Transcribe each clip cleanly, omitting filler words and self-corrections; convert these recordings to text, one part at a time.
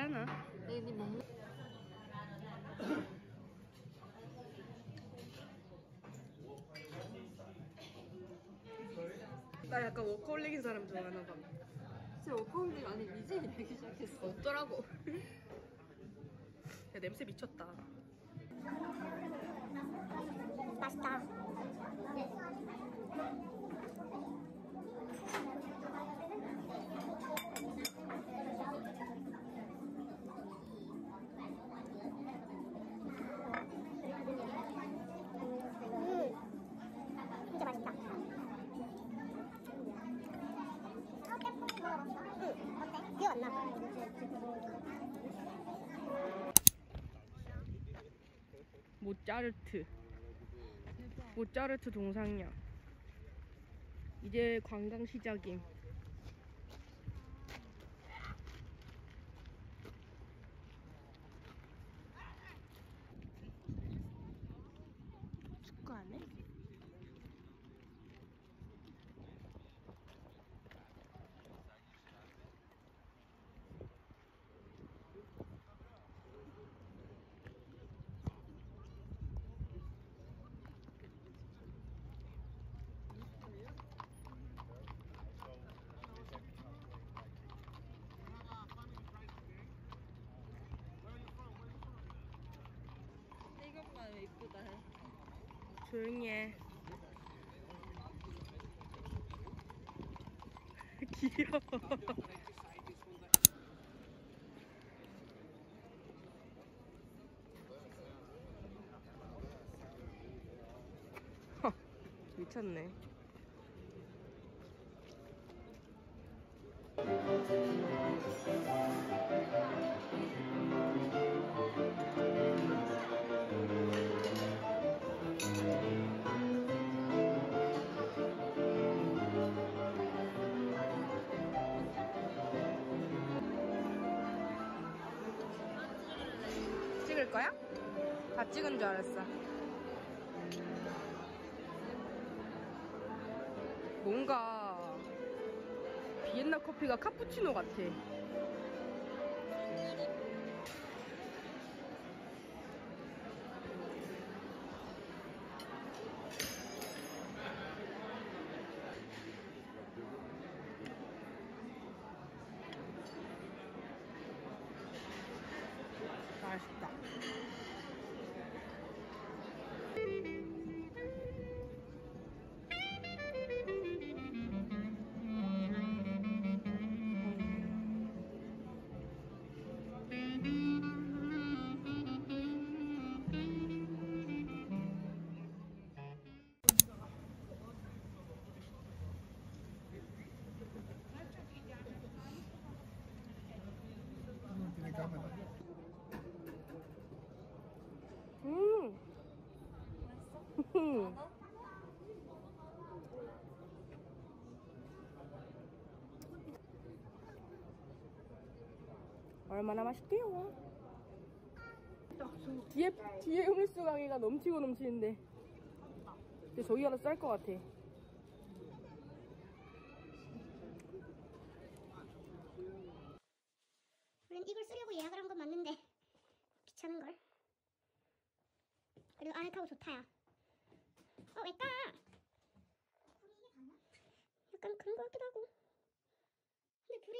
않아? 애니 먹는. 나 약간 워커홀릭인 사람 좋아하나 봐. 진짜 워커홀릭 아니 미진이 되기 시작했어. 어쩌라고? 야 냄새 미쳤다. 맛있다. 진짜 맛있다. 어때? 기억 안 나? 모짜르트 동상이야. 이제 관광 시작임. 축구 안 해? 이것만 왜 이쁘다 해. 조용히 해. 귀여워. 미쳤네. 찍을 거야? 다 찍은 줄 알았어. 뭔가 비엔나 커피가 카푸치노 같아. 맛있다. 얼마나 맛있게요. 뒤에 음료수 가게가 넘치고 넘치는데. 근데 저기가 더 쌀 것 같아. 우린 이걸 쓰려고 예약을 한 건 맞는데 귀찮은걸. 그래도 아늑하고 좋다야. 왜까? 약간 그런 것 같기도 하고. 근데 불이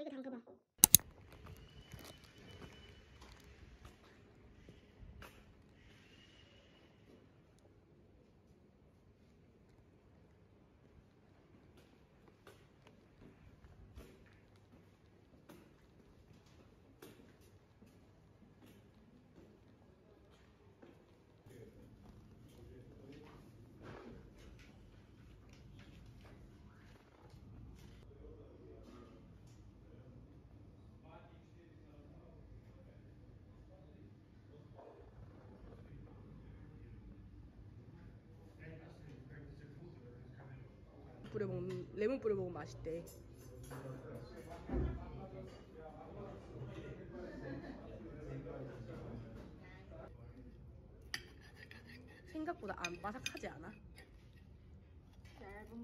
이거 담가봐. 레몬 뿌려 먹으면 맛있대. 생각보다 안 바삭하지 않아?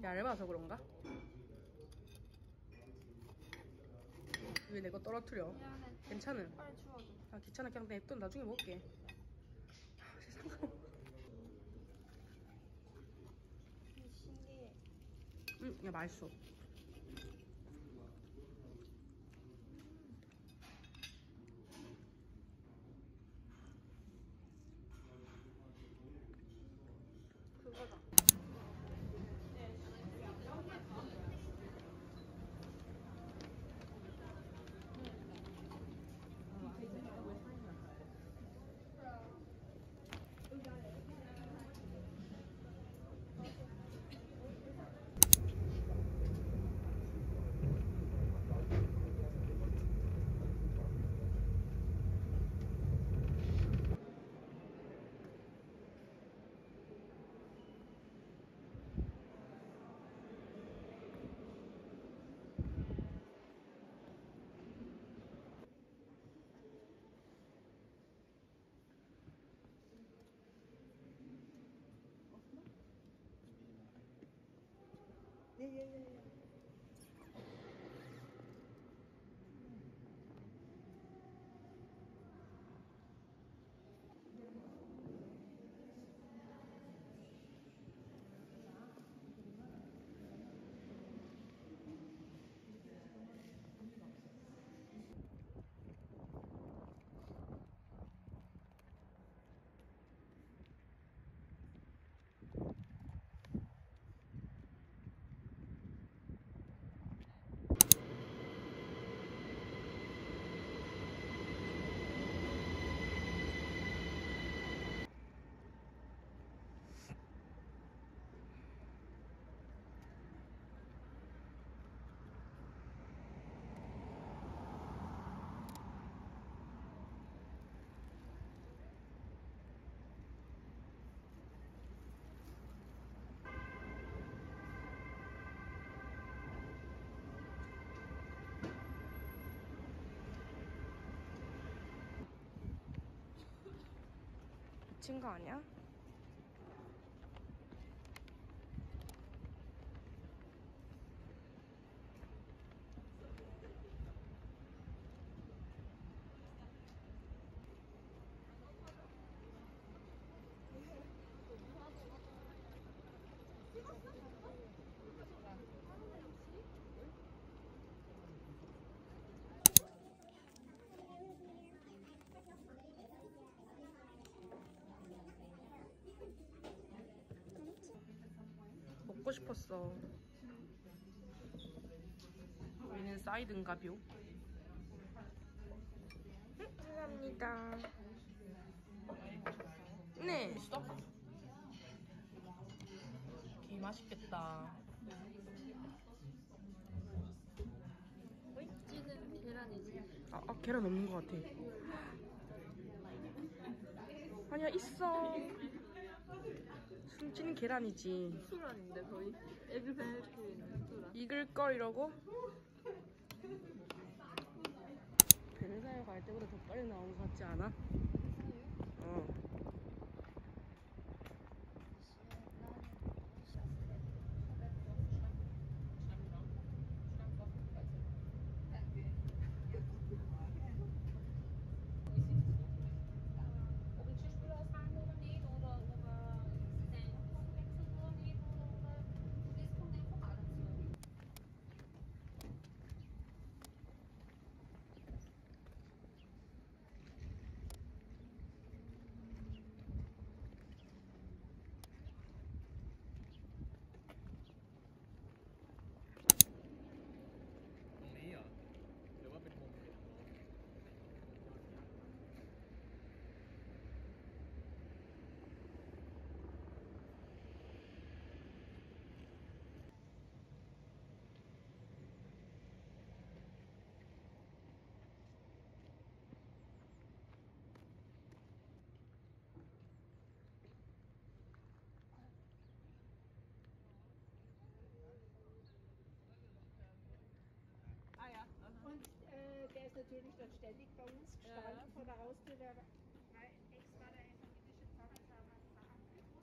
얇아서 그런가? 왜 내 거 떨어뜨려? 미안해. 괜찮은. 빨리 주워줘. 아 귀찮아. 그냥 냅둬. 나중에 먹을게. 아, 세상에. 신기해. 야 맛있어. 그거다. 미친 거 아니야? 먹고 싶었어. 여기는 사이드인가뷰. 감사합니다. 네. 개 맛있겠다. 찌는 계란이지. 계란 없는 것 같아. 아니야 있어. 숨찌는 계란이지. 수란인데 거의. 에그벨트 있는 수란. 익을 걸 이러고. 베르사유 갈 때보다 더 빨리 나온 것 같지 않아? 어. Und der ist natürlich dort ständig bei uns gestanden vor der Haustür. Der war extra der evangelische Pfarrer damals da abgeholt.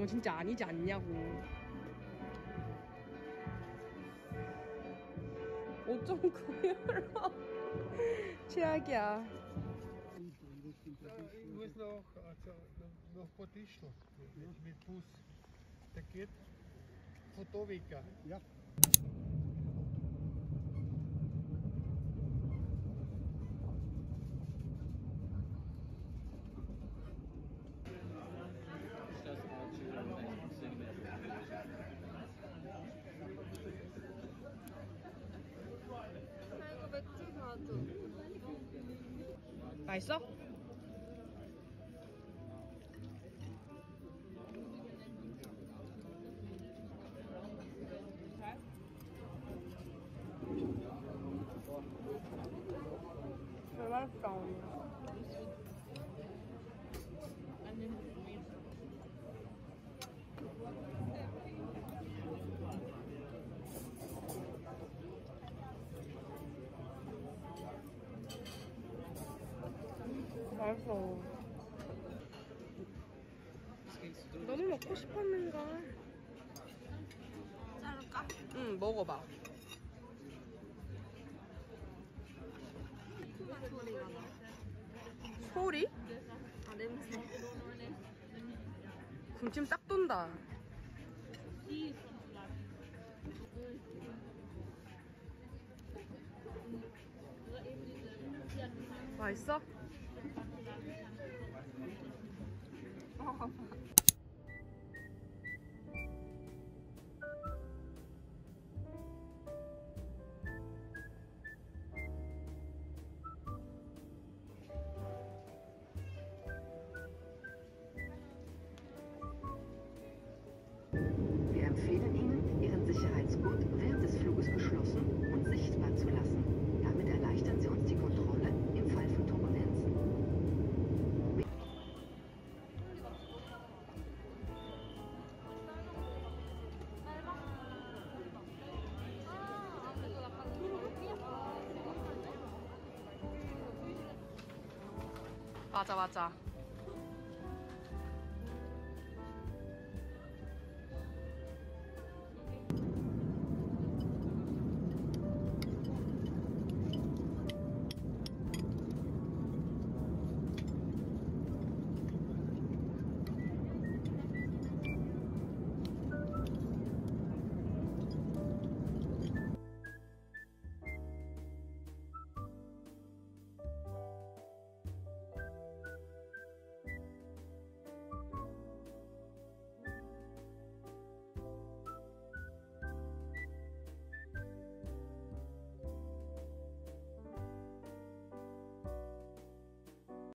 건 진짜 아니지 않냐고. 5.9유로. 최악이야. Ich muss nach Bad Ischl mit Bus. Der geht von da weg. Ja. 이거 맥주 사줘. 맛있어? 잘 맛있다. 맛있어. 너무 먹고 싶었는걸. 자를까? 응, 먹어봐. 소가 소리가 나. 소리? 아, 냄새. 군침 딱 돈다. 맛있어? Wir empfehlen Ihnen, Ihren Sicherheitsgurt während des Fluges geschlossen und sichtbar zu lassen. Damit erleichtern Sie uns die Kontrolle im Fall von Turbulenzen. 맞아.